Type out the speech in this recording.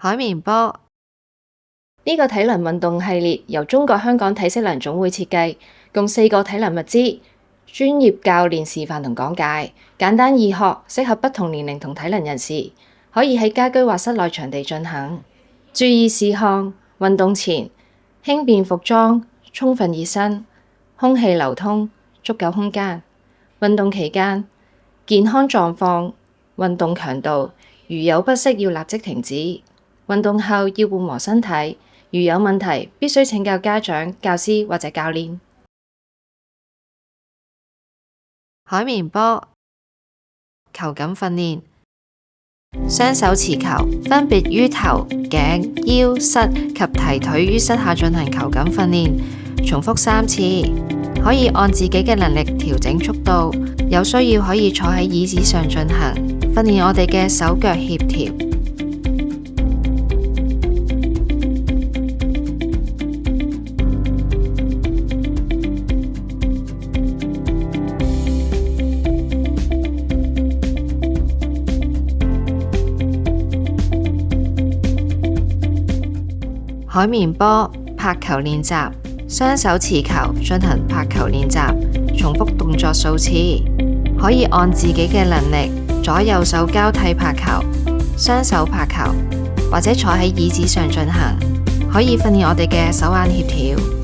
海綿波呢個體能運動系列由中國香港體適能總會設計，共4個體能物資，專業教練示範同講解，簡單易學，適合不同年齡同體能人士，可以喺家居或室內場地進行。注意事項：運動前輕便服裝，充分熱身，空氣流通，足夠空間。運動期間健康狀況、運動強度，如有不適要立即停止。運動後要緩和身體，如有問題必須請教家長、教師或者教練。海綿波球感訓練，雙手持球，分別於頭、頸、腰、膝及提腿於膝下進行球感訓練，重複3次，可以按自己嘅能力調整速度，有需要可以坐喺椅子上進行，訓練我哋嘅手腳協調。海綿波拍球練習，雙手持球進行拍球練習，重複動作數次，可以按自己嘅能力左右手交替拍球，雙手拍球，或者坐喺椅子上進行，可以訓練我哋嘅手眼協調。